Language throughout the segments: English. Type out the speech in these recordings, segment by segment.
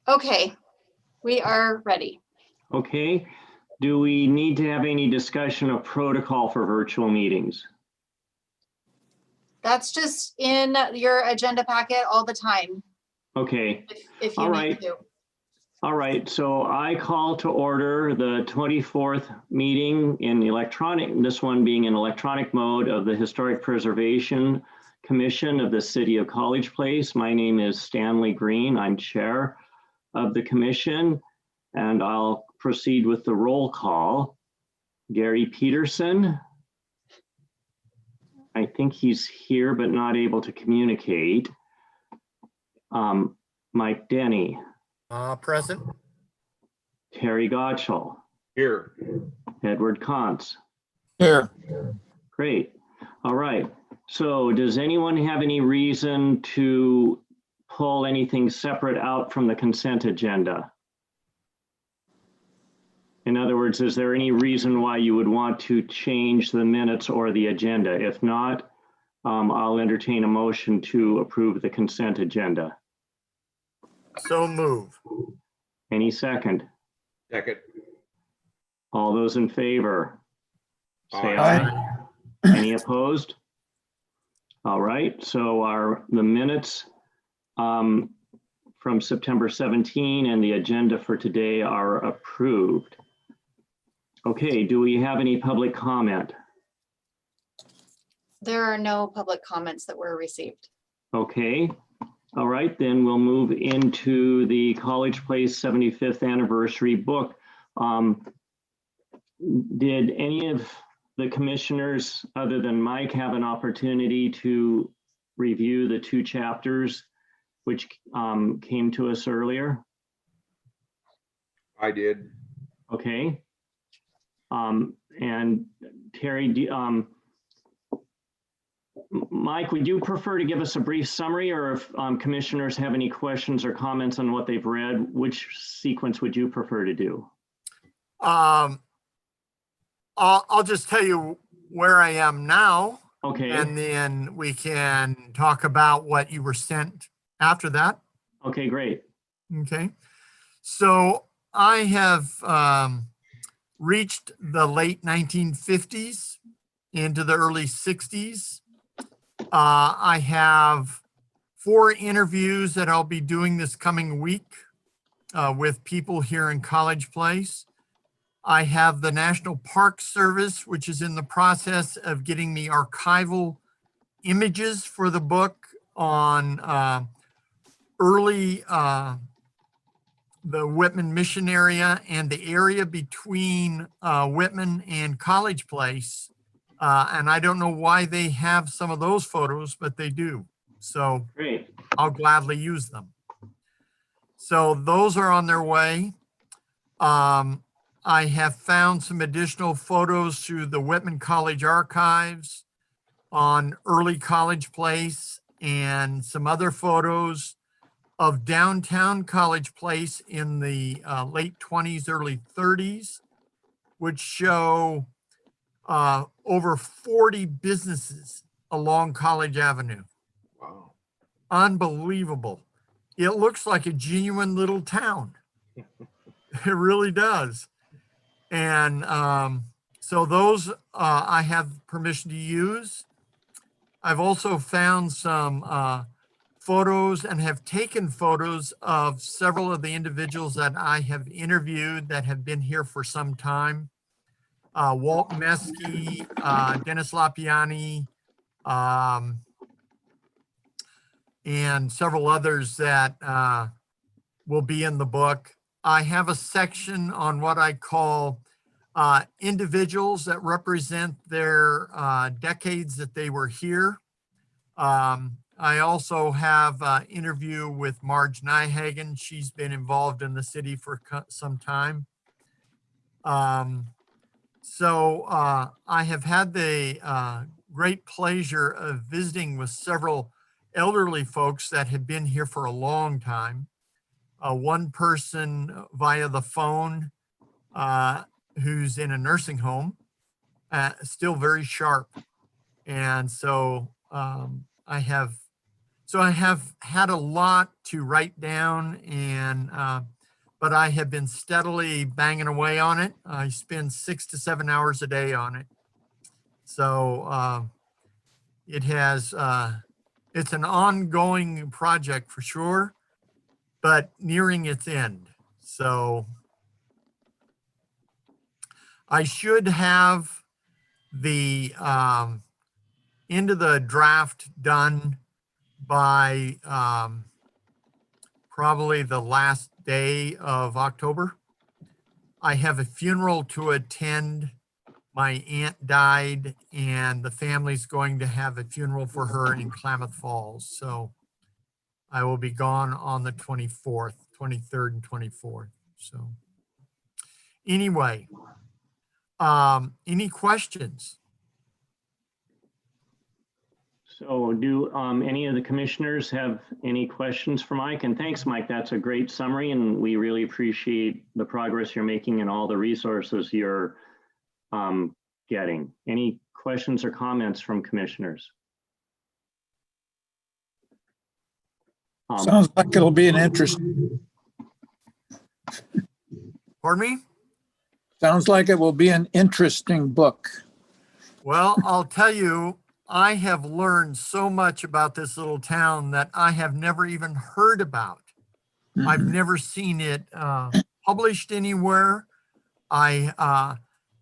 Okay, we are ready. Okay. Do we need to have any discussion of protocol for virtual meetings? That's just in your agenda packet all the time. Okay. If you All need right. to. All right. So I call to order the 24th meeting in the electronic, this one being in electronic mode of the Historic Preservation Commission of the City of College Place. My name is Stanley Green. I'm chair of the commission, and I'll proceed with the roll call. Gary Peterson. I think he's here but not able to communicate. Mike Denny. Present. Terry Gottschall. Here. Edward Kantz. Here. Great. All right. So does anyone have any reason to pull anything separate out from the consent agenda? In other words, is there any reason why you would want to change the minutes or the agenda? If not, I'll entertain a motion to approve the consent agenda. So move. Any second? Second. All those in favor? Say Aye. aye. Any opposed? All right, so the minutes from September 17 and the agenda for today are approved. Okay, do we have any public comment? There are no public comments that were received. Okay, all right, then we'll move into the College Place 75th anniversary book. Did any of the commissioners, other than Mike, have an opportunity to review the 2 chapters which came to us earlier? I did. Okay. And Terry, Mike, would you prefer to give us a brief summary, or if commissioners have any questions or comments on what they've read, which sequence would you prefer to do? I'll just tell you where I am now. Okay. And then we can talk about what you were sent after that. Okay, great. Okay. So I have reached the late 1950s into the early 60s. I have 4 interviews that I'll be doing this coming week with people here in College Place. I have the National Park Service, which is in the process of getting me archival images for the book on early the Whitman Mission area and the area between Whitman and College Place. And I don't know why they have some of those photos, but they do. So Great. I'll gladly use them. So those are on their way. I have found some additional photos through the Whitman College archives on early College Place and some other photos of downtown College Place in the late 20s, early 30s, which show over 40 businesses along College Avenue. Wow. Unbelievable. It looks like a genuine little town. It really does. And so those I have permission to use. I've also found some photos and have taken photos of several of the individuals that I have interviewed that have been here for some time. Walt Mesky, Dennis Lapiani, and several others that will be in the book. I have a section on what I call individuals that represent their decades that they were here. I also have an interview with Marge Nyhagen. She's been involved in the city for some time. So I have had the great pleasure of visiting with several elderly folks that have been here for a long time. One person via the phone who's in a nursing home, still very sharp. And so I have So I have had a lot to write down, and but I have been steadily banging away on it. I spend 6 to 7 hours a day on it. So it has it's an ongoing project for sure, but nearing its end. So I should have the end of the draft done by probably the last day of October. I have a funeral to attend. My aunt died, and the family's going to have a funeral for her in Klamath Falls. So I will be gone on the 24th, 23rd, and 24th. So anyway, any questions? So do any of the commissioners have any questions for Mike? And thanks, Mike. That's a great summary, and we really appreciate the progress you're making and all the resources you're getting. Any questions or comments from commissioners? Sounds like it'll be an interest. Pardon me? Sounds like it will be an interesting book. Well, I'll tell you, I have learned so much about this little town that I have never even heard about. I've never seen it published anywhere. I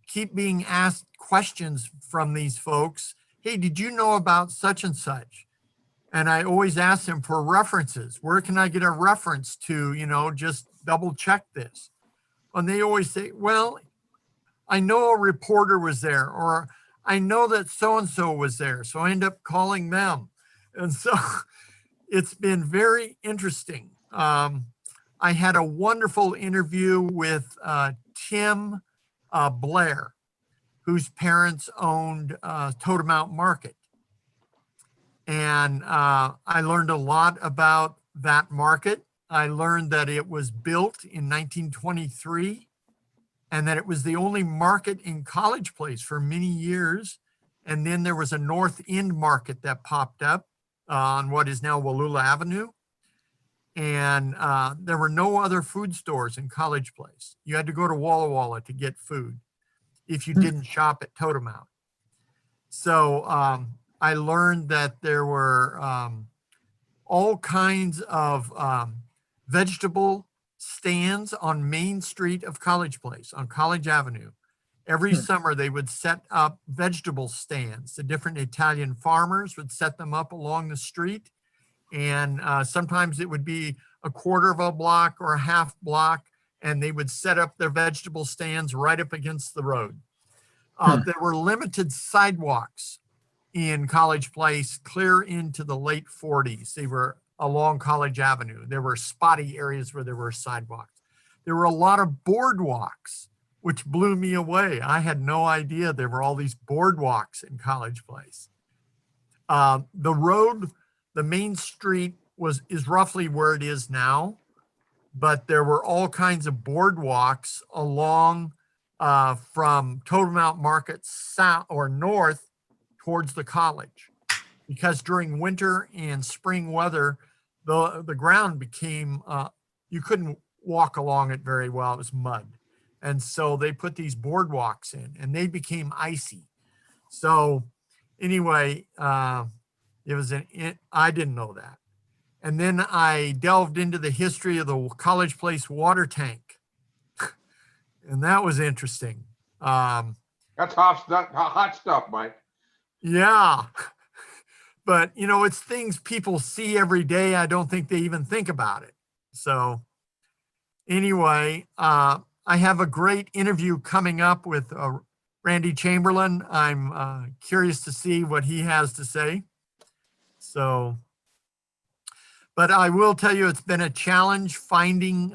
keep being asked questions from these folks. Hey, did you know about such and such? And I always ask them for references. Where can I get a reference to, just double check this? And they always say, well, I know a reporter was there, or I know that so-and-so was there. So I end up calling them. And so it's been very interesting. I had a wonderful interview with Tim Blair, whose parents owned Totem Mountain Market. And I learned a lot about that market. I learned that it was built in 1923 and that it was the only market in College Place for many years. And then there was a North End market that popped up on what is now Wallula Avenue. And there were no other food stores in College Place. You had to go to Walla Walla to get food if you didn't shop at Totem Mountain. So I learned that there were all kinds of vegetable stands on Main Street of College Place, on College Avenue. Every summer they would set up vegetable stands. The different Italian farmers would set them up along the street. And sometimes it would be a quarter of a block or a half block, and they would set up their vegetable stands right up against the road. There were limited sidewalks in College Place clear into the late 40s. They were along College Avenue. There were spotty areas where there were sidewalks. There were a lot of boardwalks, which blew me away. I had no idea there were all these boardwalks in College Place. The road, the main street is roughly where it is now, but there were all kinds of boardwalks along from Totem Mountain Market south or north towards the college, because during winter and spring weather, the ground became, you couldn't walk along it very well. It was mud. And so they put these boardwalks in and they became icy. So anyway, I didn't know that. And then I delved into the history of the College Place water tank. And that was interesting. That's hot stuff, Mike. Yeah. But, it's things people see every day. I don't think they even think about it. So anyway, I have a great interview coming up with Randy Chamberlain. I'm curious to see what he has to say. So, but I will tell you, it's been a challenge finding,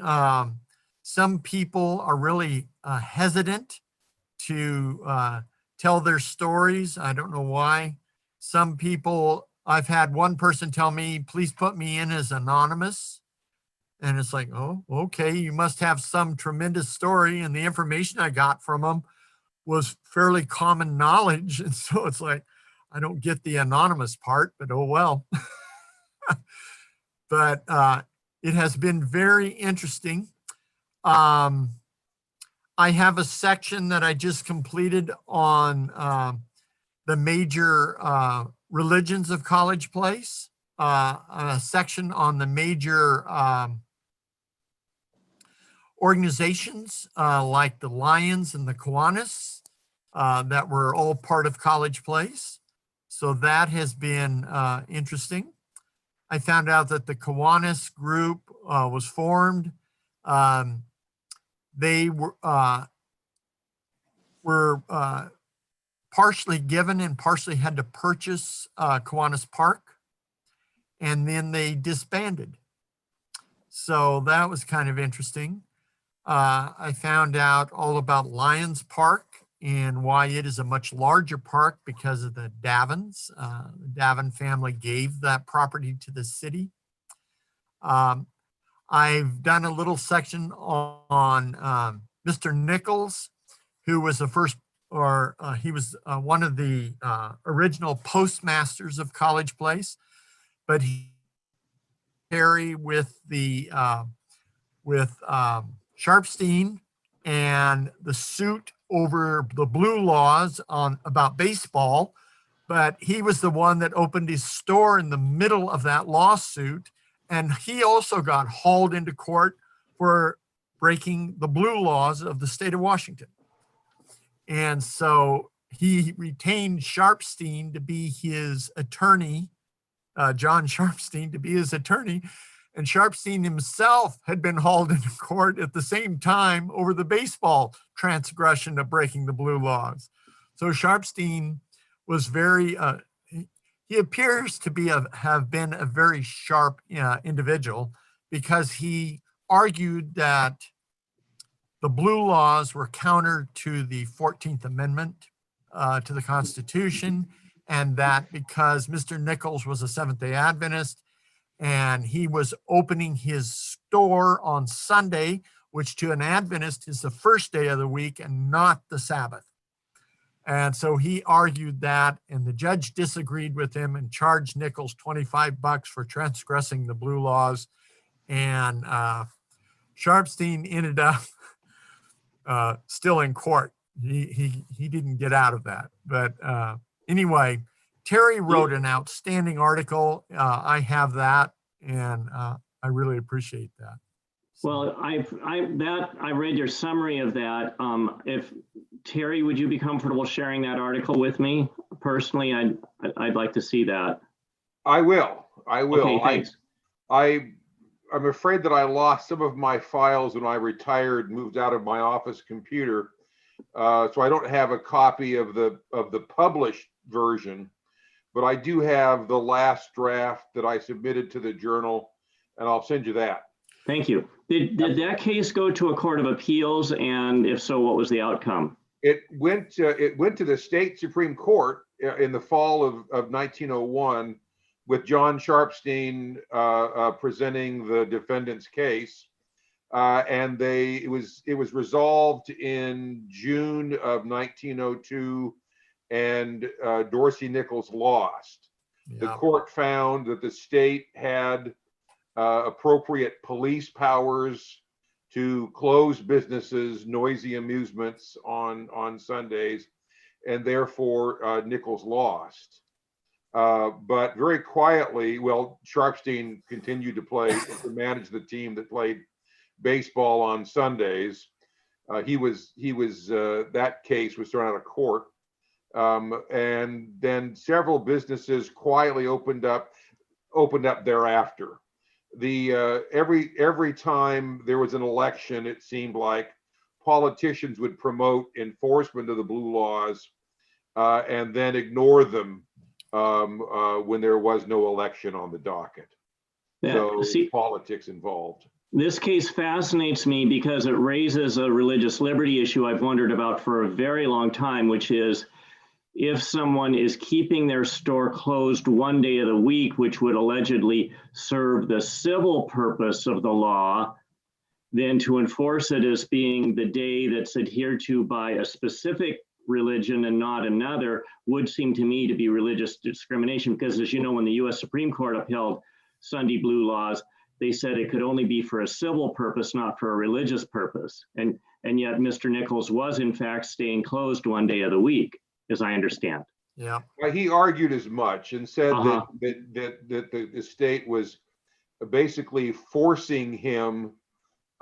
some people are really hesitant to tell their stories. I don't know why. Some people, I've had one person tell me, please put me in as anonymous. And it's like, oh, okay, you must have some tremendous story. And the information I got from them was fairly common knowledge. And so it's like, I don't get the anonymous part, but oh well. but it has been very interesting. I have a section that I just completed on the major religions of College Place, a section on the major organizations like the Lions and the Kiwanis that were all part of College Place. So that has been interesting. I found out that the Kiwanis group was formed. They were partially given and partially had to purchase Kiwanis Park, and then they disbanded. So that was kind of interesting. I found out all about Lions Park and why it is a much larger park because of the Davins. The Davin family gave that property to the city. I've done a little section on Mr. Nichols, who was the first, or he was one of the original postmasters of College Place, but he carried with the Sharpstein and the suit over the blue laws on about baseball, but he was the one that opened his store in the middle of that lawsuit, and he also got hauled into court for breaking the blue laws of the state of Washington. And so he retained Sharpstein to be his attorney, John Sharpstein to be his attorney. And Sharpstein himself had been hauled into court at the same time over the baseball transgression of breaking the blue laws. So Sharpstein was very, he appears to be have been a very sharp individual, because he argued that the blue laws were counter to the 14th Amendment to the Constitution, and that because Mr. Nichols was a Seventh-day Adventist, and he was opening his store on Sunday, which to an Adventist is the first day of the week and not the Sabbath. And so he argued that, and the judge disagreed with him and charged Nichols $25 for transgressing the blue laws. And Sharpstein ended up still in court. He didn't get out of that. But anyway, Terry wrote an outstanding article. I have that, and I really appreciate that. Well, I read your summary of that. If Terry, would you be comfortable sharing that article with me personally? I'd like to see that. I will. Okay, thanks. I'm afraid that I lost some of my files when I retired, moved out of my office computer. So I don't have a copy of the published version, but I do have the last draft that I submitted to the Journal, and I'll send you that. Thank you. Did that case go to a court of appeals? And if so, what was the outcome? It went to the state Supreme Court in the fall of 1901, with John Sharpstein presenting the defendant's case, and it was resolved in June of 1902, and Dorsey Nichols lost. Yeah. The court found that the state had appropriate police powers to close businesses, noisy amusements on Sundays, and therefore Nichols lost. But very quietly, Sharpstein continued to manage the team that played baseball on Sundays. That case was thrown out of court, and then several businesses quietly opened up thereafter. Every time there was an election, it seemed like politicians would promote enforcement of the blue laws and then ignore them when there was no election on the docket. So politics involved. This case fascinates me because it raises a religious liberty issue I've wondered about for a very long time, which is if someone is keeping their store closed one day of the week, which would allegedly serve the civil purpose of the law, then to enforce it as being the day that's adhered to by a specific religion and not another would seem to me to be religious discrimination, because as you know, when the US Supreme Court upheld Sunday blue laws, they said it could only be for a civil purpose, not for a religious purpose. And yet Mr. Nichols was in fact staying closed one day of the week, as I understand. Yeah. Well, he argued as much and said Uh-huh. that the state was basically forcing him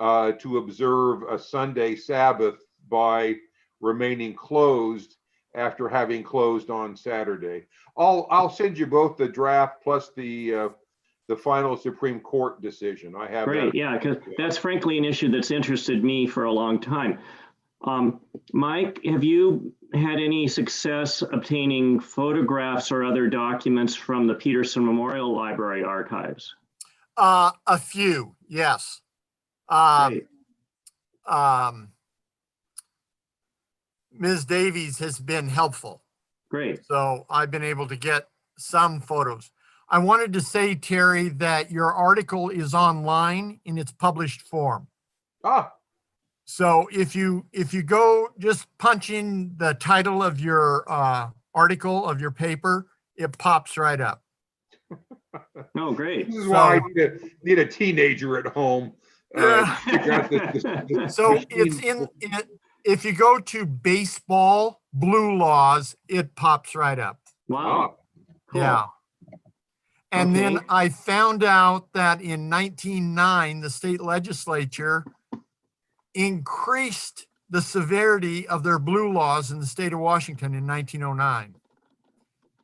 to observe a Sunday Sabbath by remaining closed after having closed on Saturday. I'll send you both the draft plus the final Supreme Court decision. I have Great, that. yeah, because that's frankly an issue that's interested me for a long time. Mike, have you had any success obtaining photographs or other documents from the Peterson Memorial Library archives? A few, yes. Great. Ms. Davies has been helpful. Great. So I've been able to get some photos. I wanted to say, Terry, that your article is online in its published form. Ah, So if you go just punch in the title of your article of your paper, it pops right up. Oh, great. this is why So- I need a teenager at home. Yeah. Figure out the So machine. it's in it. If you go to baseball blue laws, it pops right up. Wow. Cool. Yeah. And then Okay. I found out that in 1909, the state legislature increased the severity of their blue laws in the state of Washington in 1909.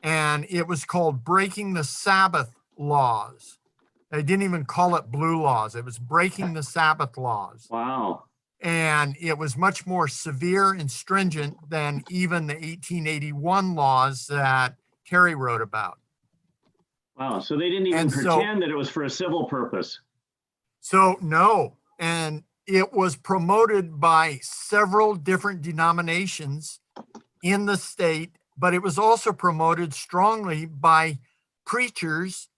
And it was called breaking the Sabbath laws. They didn't even call it blue laws. It was breaking the Sabbath laws. Wow. And it was much more severe and stringent than even the 1881 laws that Terry wrote about. Wow. So they didn't even And so- pretend that it was for a civil purpose. So no, and it was promoted by several different denominations in the state, but it was also promoted strongly by preachers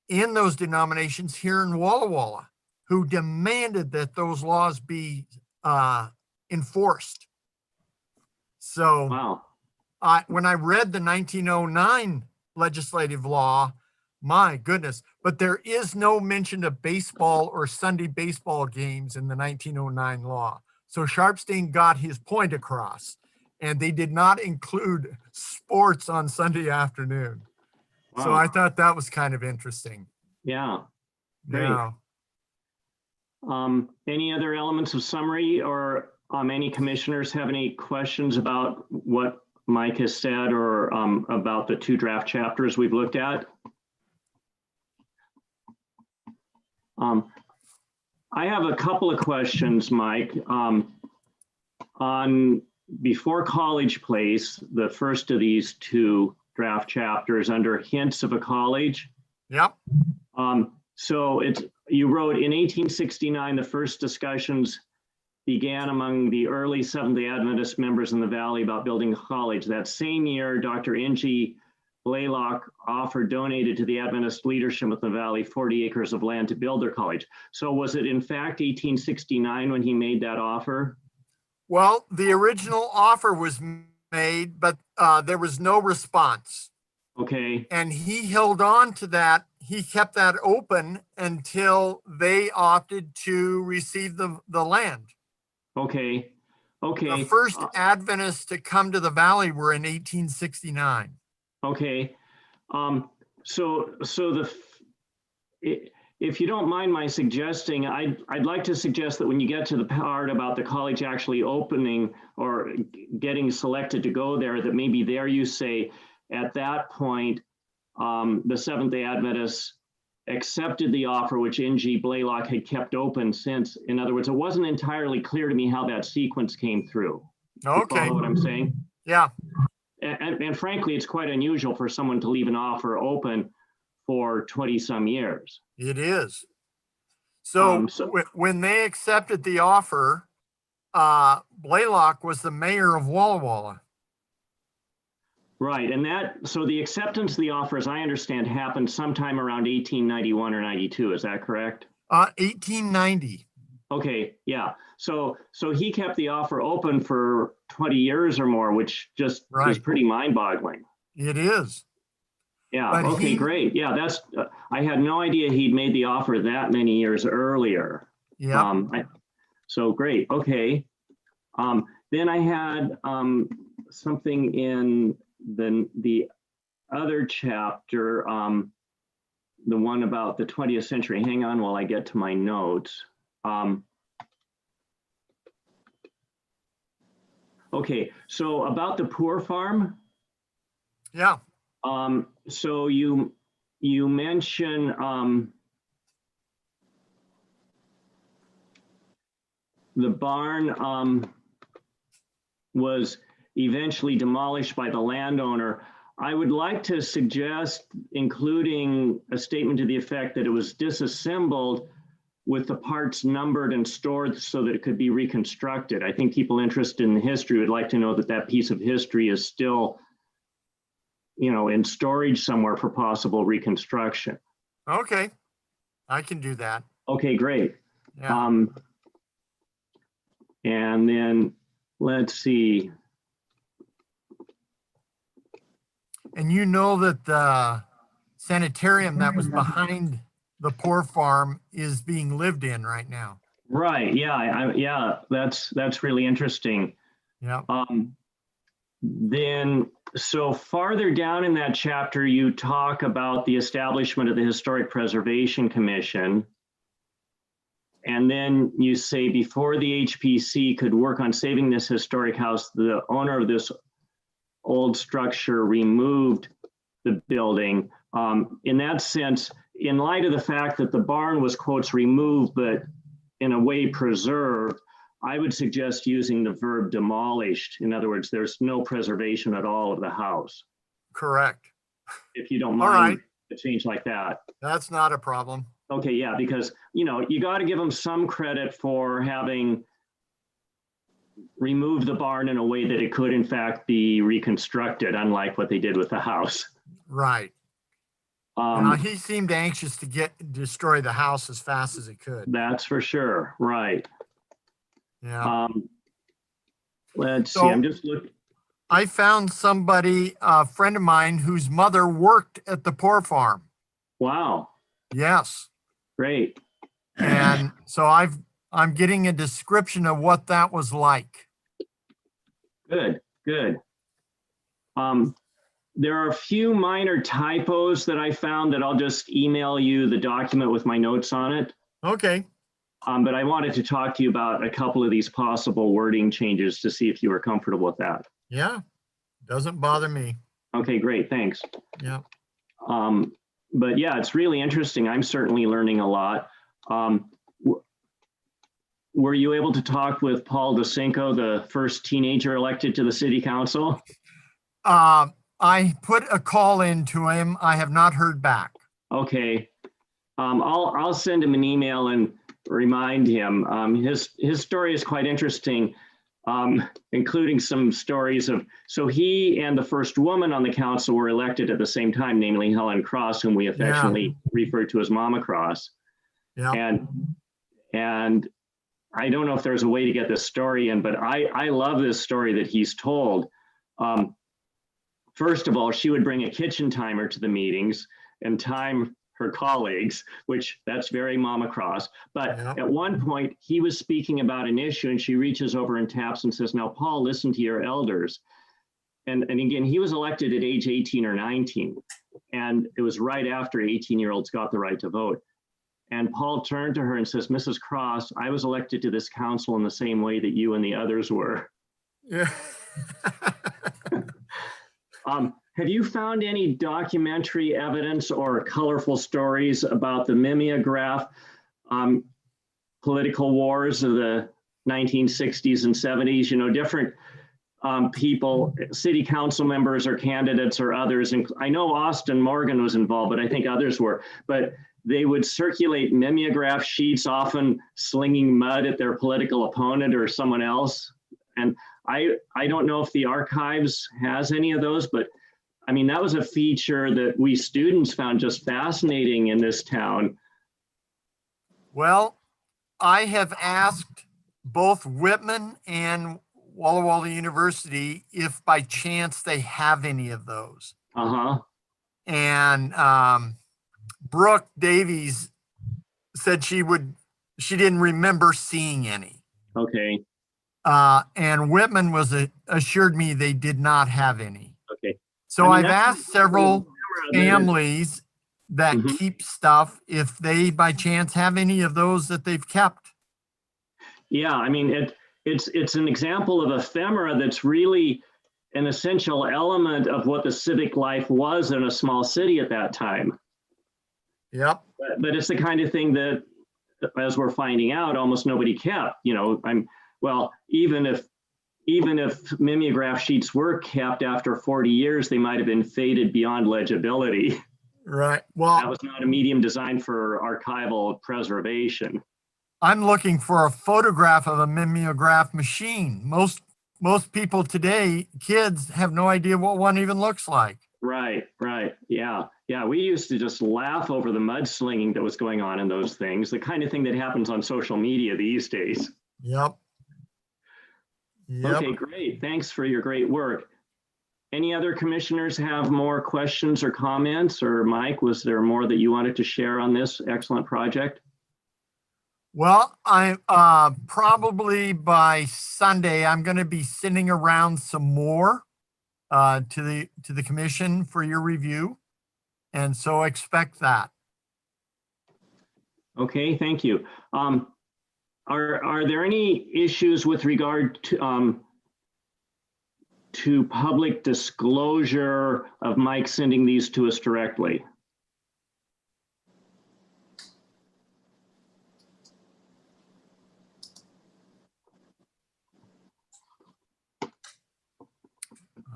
in those denominations here in Walla Walla, who demanded that those laws be enforced. So Wow. when I read the 1909 legislative law, my goodness, but there is no mention of baseball or Sunday baseball games in the 1909 law. So Sharpstein got his point across, and they did not include sports on Sunday afternoon. Wow. So I thought that was kind of interesting. Yeah. Great. Yeah. Any other elements of summary, or any commissioners have any questions about what Mike has said, or about the two draft chapters we've looked at? I have a couple of questions, Mike. On Before College Place, the first of these two draft chapters under hints of a college. Yep. So you wrote in 1869, the first discussions began among the early Seventh-day Adventist members in the Valley about building a college. That same year, Dr. N.G. Blaylock donated to the Adventist leadership of the Valley 40 acres of land to build their college. So was it in fact 1869 when he made that offer? Well, the original offer was made, but there was no response. Okay. And he held on to that. He kept that open until they opted to receive the land. Okay. Okay. The first Adventists to come to the Valley were in 1869. Okay. If you don't mind my suggesting, I'd like to suggest that when you get to the part about the college actually opening or getting selected to go there, that maybe there you say, at that point, the Seventh-day Adventists accepted the offer, which N.G. Blaylock had kept open since. In other words, it wasn't entirely clear to me how that sequence came through. You Okay. follow what I'm saying? Yeah. And frankly, it's quite unusual for someone to leave an offer open for 20 some years. It is. So, when they accepted the offer, Blaylock was the mayor of Walla Walla. Right. And so the acceptance of the offer, as I understand, happened sometime around 1891 or 92. Is that correct? 1890. Okay. Yeah. So he kept the offer open for 20 years or more, which just is pretty mind boggling. It is. Yeah, But okay, he- great. Yeah, that's, I had no idea he'd made the offer that many years earlier. Yep. So great, okay. Then I had something in the other chapter, the one about the 20th century. Hang on while I get to my notes. Okay, so about the poor farm. Yeah. So you mention the barn was eventually demolished by the landowner. I would like to suggest including a statement to the effect that it was disassembled with the parts numbered and stored so that it could be reconstructed. I think people interested in history would like to know that that piece of history is still, in storage somewhere for possible reconstruction. Okay. I can do that. Okay, great. Yeah. And then let's see. And you know that the sanitarium that was behind the poor farm is being lived in right now. Right. Yeah. Yeah. That's really interesting. Yeah. Then, so farther down in that chapter, you talk about the establishment of the Historic Preservation Commission. And then you say before the HPC could work on saving this historic house, the owner of this old structure removed the building. In that sense, in light of the fact that the barn was, quotes, removed, but in a way preserved, I would suggest using the verb demolished. In other words, there's no preservation at all of the house. Correct. If you don't All mind right. a change like that. That's not a problem. Okay, yeah, because, you got to give them some credit for having removed the barn in a way that it could in fact be reconstructed, unlike what they did with the house. Right. He seemed anxious to destroy the house as fast as he could. That's for sure, right. Yeah. Let's see, So- I'm just looking. I found somebody, a friend of mine whose mother worked at the poor farm. Wow, Yes. great. And so I'm getting a description of what that was like. Good, good. There are a few minor typos that I found that I'll just email you the document with my notes on it. Okay. But I wanted to talk to you about a couple of these possible wording changes to see if you were comfortable with that. Yeah. Doesn't bother me. Okay, great, thanks. Yeah. But yeah, it's really interesting. I'm certainly learning a lot. Were you able to talk with Paul DeCinco, the first teenager elected to the city council? I put a call into him. I have not heard back. Okay. I'll send him an email and remind him. His story is quite interesting, including some stories of, so he and the first woman on the council were elected at the same time, namely Helen Cross, whom we affectionately refer to as Mama Cross. Yeah. And I don't know if there's a way to get this story in, but I love this story that he's told. First of all, she would bring a kitchen timer to the meetings and time her colleagues, which that's very Mama Cross. But at one point, he was speaking about an issue and she reaches over and taps and says, "Now, Paul, listen to your elders." And again, he was elected at age 18 or 19. And it was right after 18-year-olds got the right to vote. And Paul turned to her and says, "Mrs. Cross, I was elected to this council in the same way that you and the others were." Yeah. Have you found any documentary evidence or colorful stories about the mimeograph political wars of the 1960s and 70s? Different people, city council members or candidates or others. And I know Austin Morgan was involved, but I think others were. But they would circulate mimeograph sheets, often slinging mud at their political opponent or someone else. And I don't know if the archives has any of those, but I mean, that was a feature that we students found just fascinating in this town. Well, I have asked both Whitman and Walla Walla University if by chance they have any of those. Uh-huh. and Brooke Davies said she didn't remember seeing any. Okay, And Whitman assured me they did not have any. okay. So I mean, I've that's- asked several families that Mhm. keep stuff if they by chance have any of those that they've kept. Yeah, I mean, it's an example of ephemera that's really an essential element of what the civic life was in a small city at that time. Yep. But it's the kind of thing that, as we're finding out, almost nobody kept. You know, even if mimeograph sheets were kept after 40 years, they might have been faded beyond legibility. Right. That Well, was not a medium designed for archival preservation. I'm looking for a photograph of a mimeograph machine. Most people today, kids, have no idea what one even looks like. Right. Yeah. We used to just laugh over the mudslinging that was going on in those things, the kind of thing that happens on social media these days. Yep. Okay, great. Thanks for your great work. Any other commissioners have more questions or comments? Or Mike, was there more that you wanted to share on this excellent project? Well, I probably by Sunday, I'm going to be sending around some more to the commission for your review. And so expect that. Okay, thank you. Are there any issues with regard to public disclosure of Mike sending these to us directly?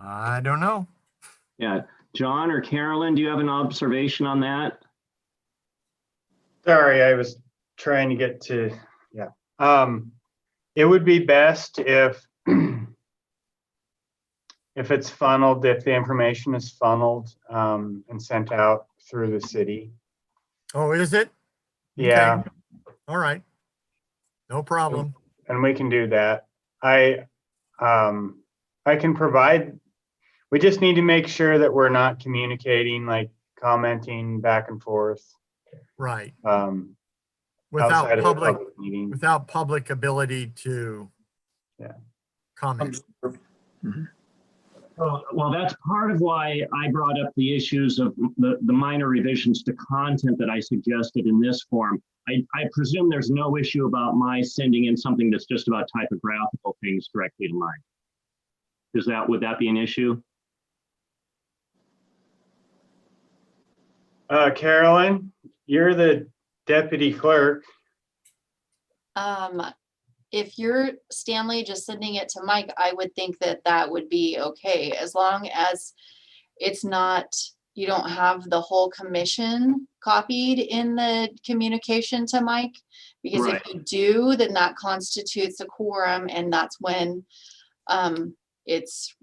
I don't know. Yeah, John or Carolyn, do you have an observation on that? Sorry, I was trying to get to, yeah. It would be best if if it's funneled, if the information is funneled and sent out through the city. Oh, is it? Yeah, Okay. All right. No problem. and we can do that. I can provide, we just need to make sure that we're not communicating, like commenting back and forth. Right. Outside of a public meeting. Without public ability to comment. Well, that's part of why I brought up the issues of the minor revisions to content that I suggested in this form. I presume there's no issue about my sending in something that's just about typographical things directly to Mike. Would that be an issue? Carolyn, you're the deputy clerk. If you're Stanley just sending it to Mike, I would think that would be okay, as long as it's not, you don't have the whole commission copied in the communication to Mike. Because Right. if you do, then that constitutes a quorum, and that's when it's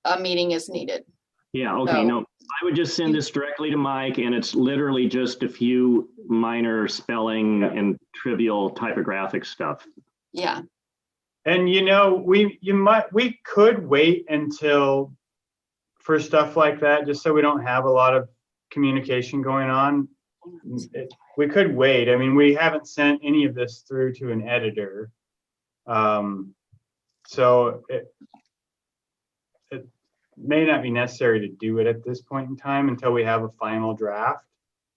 a meeting is needed. Yeah, okay, So- no, I would just send this directly to Mike, and it's literally just a few minor spelling and trivial typographic stuff. Yeah, And we could wait until for stuff like that, just so we don't have a lot of communication going on. We could wait. I mean, we haven't sent any of this through to an editor. So it may not be necessary to do it at this point in time until we have a final draft.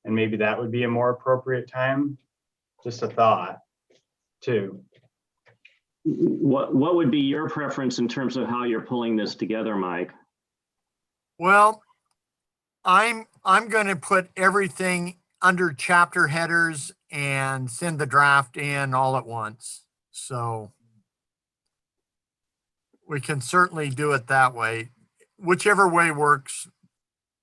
And maybe that would be a more appropriate time. Just a thought too. What would be your preference in terms of how you're pulling this together, Mike? Well, I'm going to put everything under chapter headers and send the draft in all at once. So we can certainly do it that way, whichever way works.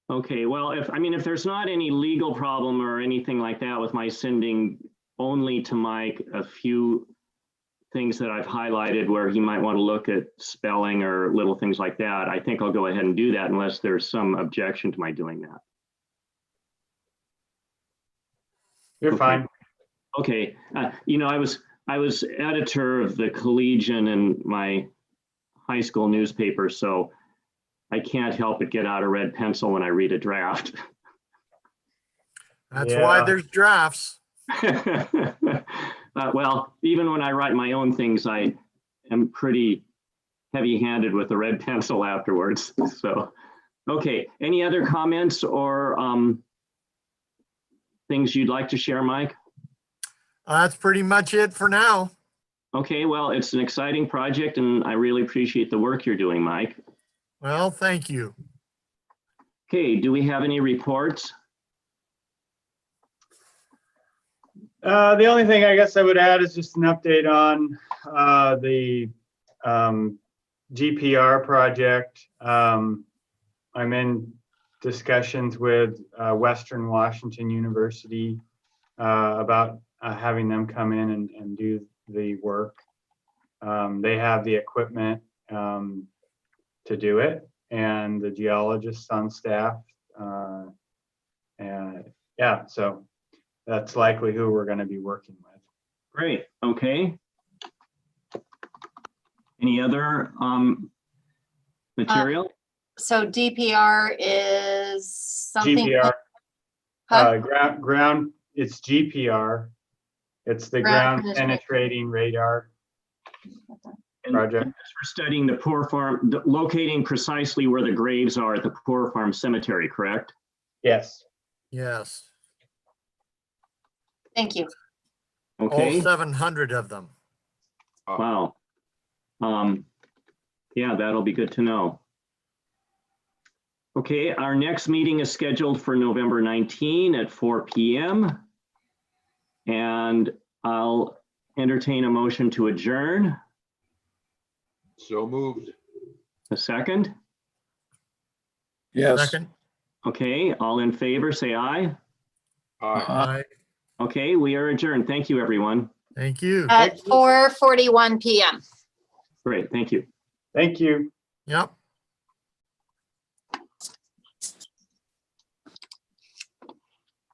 Okay, well, if there's not any legal problem or anything like that with my sending only to Mike a few things that I've highlighted where he might want to look at spelling or little things like that, I think I'll go ahead and do that unless there's some objection to my doing that. You're Okay. fine. Okay, I was editor of the Collegian in my high school newspaper, so I can't help but get out a red pencil when I read a draft. That's why Yeah. there's drafts. Well, even when I write my own things, I am pretty heavy-handed with the red pencil afterwards. So, okay, any other comments or things you'd like to share, Mike? That's pretty much it for now. Okay, well, it's an exciting project and I really appreciate the work you're doing, Mike. Well, thank you. Okay, do we have any reports? The only thing I guess I would add is just an update on the GPR project. I'm in discussions with Western Washington University about having them come in and do the work. They have the equipment to do it and the geologists on staff. And yeah, so that's likely who we're going to be working with. Great, okay. Any other material? So DPR is something. GPR, Huh? ground, it's GPR. It's the Ground ground penetrating radar And project. that's for studying the poor farm, locating precisely where the graves are at the poor farm cemetery, correct? Yes. Yes, Thank you. all Okay, 700 of them. wow. Yeah, that'll be good to know. Okay, our next meeting is scheduled for November 19 at 4 p.m. And I'll entertain a motion to adjourn. So moved. A second? Yes. Second. Okay, all in favor, say aye. Aye. Aye. Okay, we are adjourned. Thank you, everyone. Thank you. At 4:41 p.m. Great, thank you. Thank you. Yep.